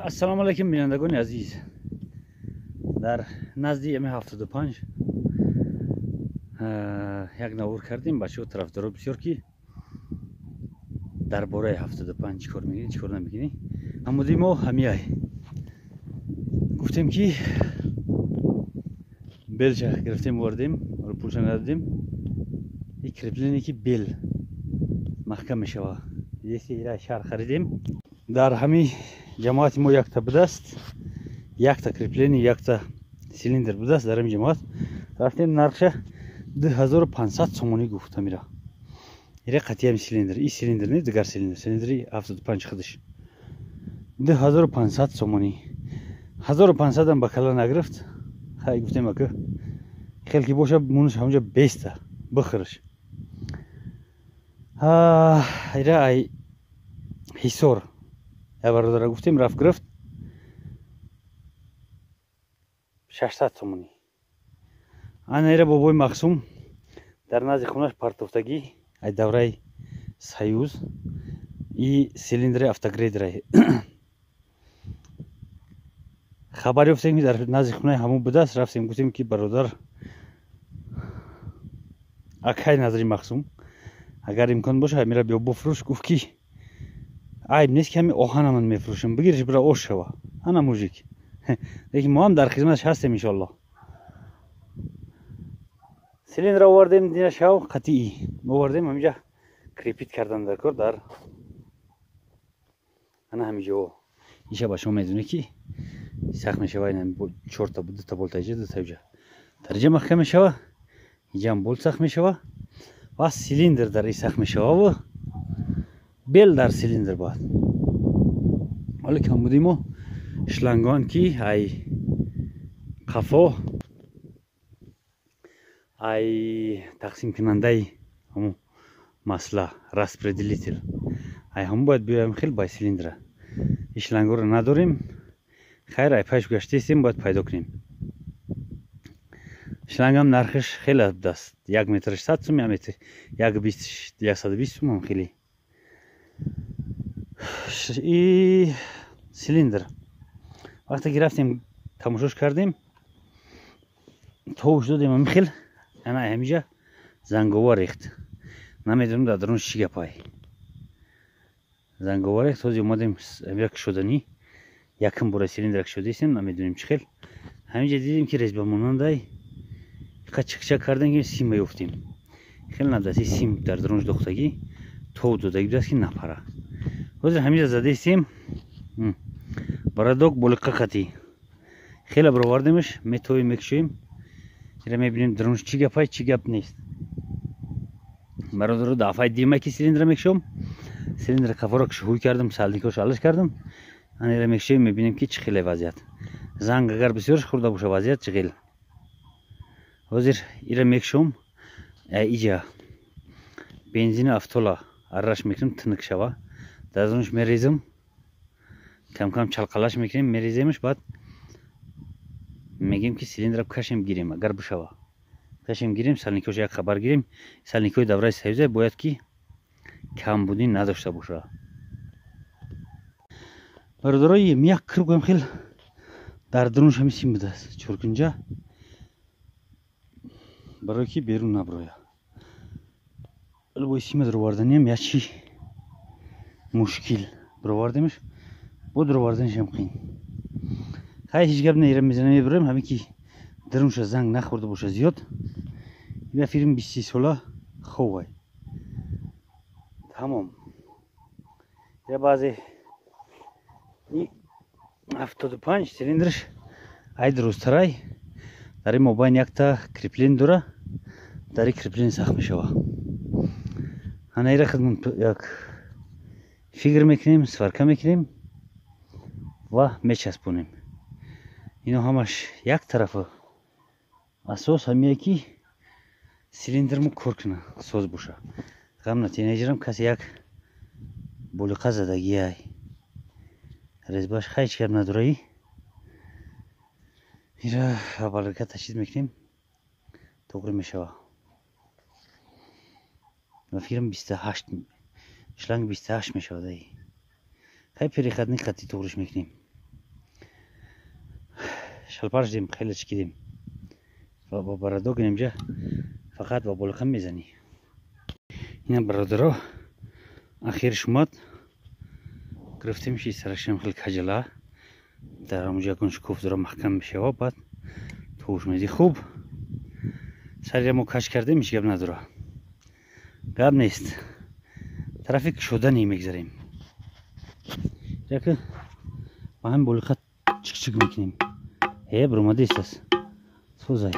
Assalomu alaykum binandagoni aziz. Dar nazdi yemi 75 як навор кардем бачаҳо тарафдоро бисёр ки дар бораи 75 чӣ кор мегирӣ чӣ кор намегирӣ. Ҳамуди мо ҳамияй гуфтем ки белча гирифтем овардем, пулша надодем. И креплене ки бел маҳкам мешава. Если ира шар харидем дар ҳами ҷамоати мо якта будааст, якта крепление, якта силиндр будааст дар ҳами ҷамоат. Рафтем нархша 2500 сомонӣ гуфта мира. Ира қатъиями силиндр, и силиндр не дигар силиндр, силиндри 75 худиш 2500 сомонӣ. 1500 ам ба кала нагирифт. Хай гуфтем ака хел ки боша мунш ҳамҷа беста бихириш. Ира ай ҳисор я бародара гуфтем рафт гирифт 600 сомонӣ. Ана ира бобои Махсум дар назди хунаш партофтагӣ ай давраи Союз и силиндри автогрейдерай хабар ёфтем ки дар назди хунаи ҳамон будааст. Рафтем гуфтем ки бародар акай назри Махсум агар имкон боша мира биё буфурӯш. Гуфт ки айб нест ки ҳами оҳанамон мефурӯшам, бигириш бира ош шава. Ана мужик лекин мо ҳам дар хизматаш ҳастем иншоалло. Силиндр овардем дина шав қатъӣ овардем ҳамиҷа крепит кардан дар кор дар ана ҳамиҷао. иша ба шумо медоне ки сахт мешава. ин 4 та 2 та болта иҷа 2 та иҷа дариҷа маҳкам мешава. иҷам болт сахт мешава ва силиндр дар и сахт мешава ва бел дар силиндр бад. ҳоле ки ҳамуди мо шлангон ки ай қафо ай тақсимкунандаи ҳамун масла распределител ай ҳамун бояд биёям хел бай силиндра. И шлангоро надорем. хайр ай паш гаштаистем бояд пайдо кунем. шлангам нархаш хеле будааст. 1 метр 100 сум, 1 метр 120 сум ҳам хеле. И силиндр вақте ки рафтем тамошош кардем товуш додем ҳами хел ана ҳамиҷа зангова рехт. Намедонам дар дарунаш чӣ гапай. Зангова рехт. ҳозир омадем ҳамиҷа кушоданӣ якум бора силиндра кушодаистем намедонем чӣ хел. ҳамиҷа дидем ки резбамонандай иқа чикчак кардем ки сим ёфтем. хел надасти сим дар дарунаш дохтагӣ тов додагӣ будааст ки напара. ҳозир ҳамиҷа задаистем барадок болиқа қатӣ хеле баровардемаш метовем мекушоем. ира мебинем дарунаш чӣ гапай чӣ гап нест. бародаро дафъаи дима ки силиндра мекушом. силиндра қафоро ҳӯй кардам, сальникош алаш кардам. ана ира мекушоем мебинем ки чӣ хеле вазъият. занг агар бисёрш хӯрда боша вазъият чӣ хел. ҳозир ира мекушом иҷа бензини автола арраш мекунем тинк шава. дар дарунаш мерезам кам кам чалқалаш мекунем мереземаш. баъд мегем ки силиндра кашем гирем агар бишава. кашем гирем сальникош як хабар гирем. сальникои давраи союзе бояд ки камбудӣ надошта боша. бародарои як кругам хел дар дарунаш ҳами сим будааст. чоркунҷа барое ки берун наброя. бои сима дуроварданиам ячи мушкил дуровардемаш бо дуроварданишам қин. хай ҳеҷ гап не. ира мезанем мебарем ҳаме ки дарунаша занг нахӯрда боша зиёд. ира фирми 20 сола ховай тамом. ира баъзе и 75 силиндраш ай дурусттарай дар ин мобайн якта креплен дора. дар и креплен сахт мешава. ана ира худмон як фигр мекунем, сварка мекунем ва мечаспонем. ино ҳамаш як тарафа асос ҳамие ки силиндрмо кор куна соз боша. ғам на тинейҷерам касе як болиқа задагиай резбаш хай чӣ гап надораӣ. ира аввалга ташид мекунем тоғри мешава. ва фирм 28 шланг 28 мешавад. хай переходник хати тоғриш мекунем. شلپارش دیم خیلی چکیدیم و با برادوگ اینجا فقط با بلقم میزنی. اینا برادرها اخیرش اومد گرفتیمش سرشم خیلی کجلا در اونجا کنش کوف داره محکم بشه و بعد توش میزی خوب سریمو کش کرده میشه گب نداره گب نیست ترافیک شدنی میگذاریم جا که با هم بلقت چک چک میکنیم هی بروماده ایستاز سوزای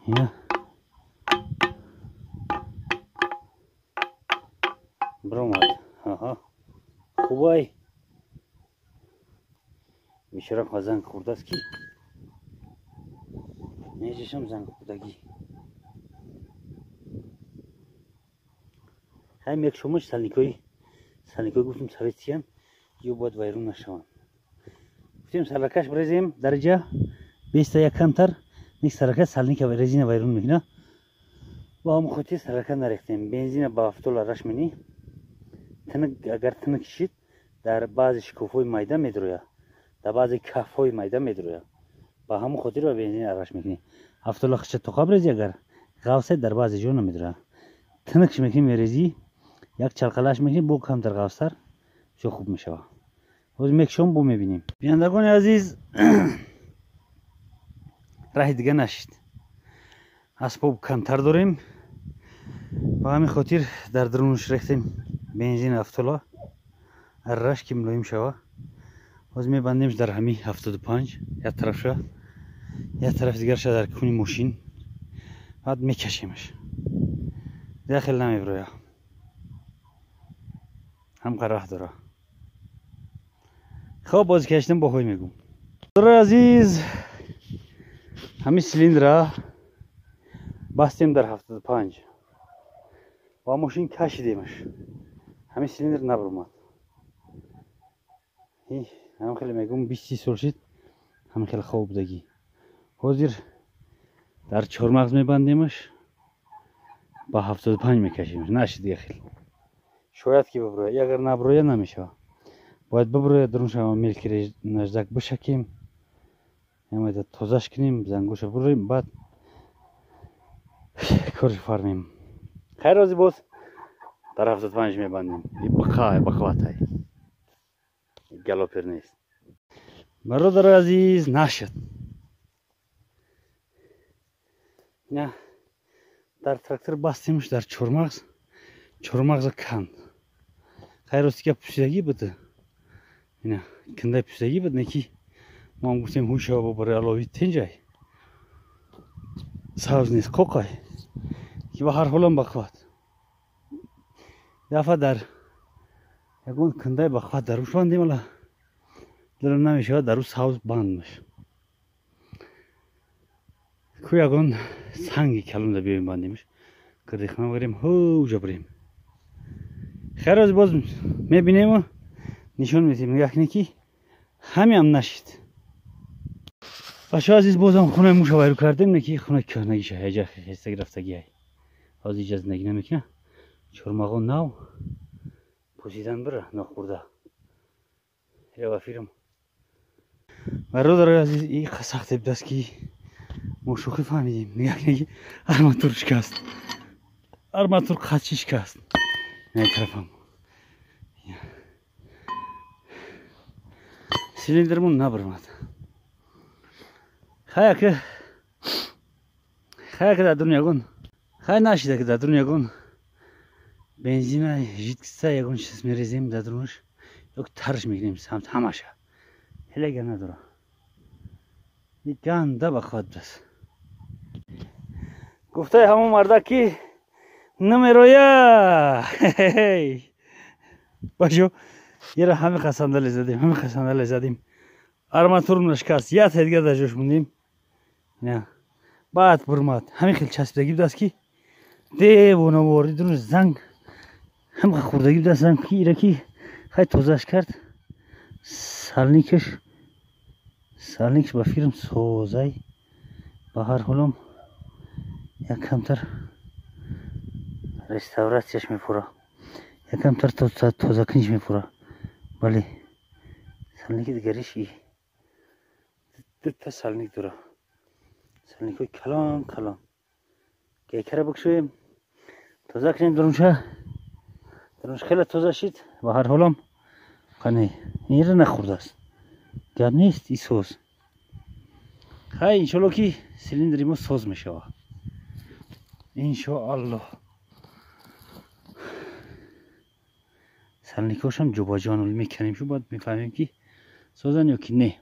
اینا بروماد آها خوبای میشرم زنگ خورده است کی نیجشم زنگ خوردگی هم یک شماش سالنیکوی گفتم سویتیم یو باید ویرون نشوان گفتیم سرکش بریزیم درجه 20 یک کمتر نیک سرکش سالنیک رزین ویرون میکنه با هم خودی سرکش نریختیم بنزین با افتول رش منی تنک اگر تنک شید در بعض شکوفوی مایده میدرویا در بعض کفوی مایده میدرویا با هم خودی رو بنزین رش میکنی افتول خش تو قبل ریزی اگر غوسه در بعض جو نمیدرویا تنکش میکنی میریزی یک چرخلاش میکنی بو کم در غوستر شو خوب میشه روز میکشم بو میبینیم بینندگان عزیز راه دیگه نشید اسباب کمتر داریم با همین خاطر در درونش ریختیم بنزین افتولا رش که ملایم شوه روز میبندیمش در همین 75 یک طرف شو یک طرف دیگر شو در کونی ماشین بعد میکشیمش داخل نمیبرویا هم قرار داره خب باز کشتم با خوی میگم دوستان عزیز همین سیلیندر بستیم در 75 با ماشین کشیدیمش همین سیلیندر نبرماد هم خیلی میگم 20 سال شد هم خیلی خوب بودگی حاضر در چهارمغز میبندیمش با 75 میکشیمش نشد دیگه خیلی شاید که ببروه اگر نبروه نمیشه باید ببروه درونش هم میلکی نجدک بشکیم همه تازش کنیم زنگوش برویم بعد کارش فرمیم خیر روزی باز در 75 میبندیم این بخوات های گلوپر نیست برادر عزیز نشد نه در تراکتور بستیمش در چهارمغز کند خیر روزی که پوشیدگی بوده اینا کنده پوشیدگی بود نکی ما هم گفتیم هوش ها برای علاوی تنجای ساوز نیست کوکای که به هر حال هم بخواد دفعه در یکون کنده بخواد در روش باندیم الا دلم نمیشه در رو ساوز باند میشه که یکون سنگی کلون در بیاییم باندیمش کردی خانه بریم هوجا بریم خیر از باز میبینیم و نشون میدیم نگاه کنی که همین هم نشید بچه عزیز باز هم خونه موش ویرو کردیم نکی خونه که نگیشه هیجا خیسته گرفتگی های از ایجاز نگی نمیکنه چرماغو نو پوسیدن بره نخورده یا وفیرم برادر عزیز این سخت بدست که موشوخی فهمیدیم نگاه کنی ارماتور شکست ارماتور قچی شکست نه طرفم سیلیندرمون نبرمد خیلی که در درون یکون خیلی نشیده که در درون یکون بنزین جیتکسته یکون چیز میریزیم در درونش یک ترش میگیریم سمت همشه هلگه نداره یک گنده بخواد بس گفته همون مرده که نمیرویه باشو یه را همه خسنده زدیم ارماتورم نشکست یه دیگه در جوش موندیم نه بعد برماد همین خیلی چسبیدگی بود است که دیوونه وردی درونش زنگ هم خوردگی بود است زنگ که ایره که خیلی توزش کرد سالنیکش با فیرم سوزای با هر حالم یک کمتر رستوراسیش میپوره یک کمتر توزکنیش میپوره بله سالنیک دیگریش دو تا سالنیک داره. سالنیک های کلان کلان. گیکره بکشویم. تازه کنیم درونش. درونش خیلی تازه شد. و هر حالم کنه این را نخورده است. گرد نیست این سوز. خیلی انشالله که سیلیندری ما سوز میشه. انشاءالله. سالنیکاش هم جوبا جانول میکنیم شو باید میفهمیم که سوزن یا که نه.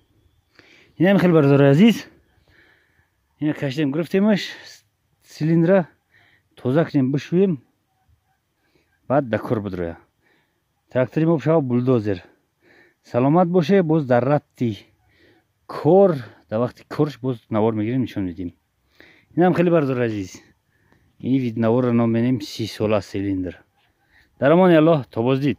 این هم خیلی برادر عزیز. این کشتیم گرفتیمش. سیلیندر تازه کنیم بشویم. بعد دکور بدرویم. تراکتوری ما بشه بولدوزر. سلامت باشه باز در ربطی کار در وقتی کارش باز نوار میگیریم نشون میدیم. این هم خیلی برادر عزیز. این وید نوار رو نام بینیم 30 ساله سیلیندر. در امان الله تا باز دید.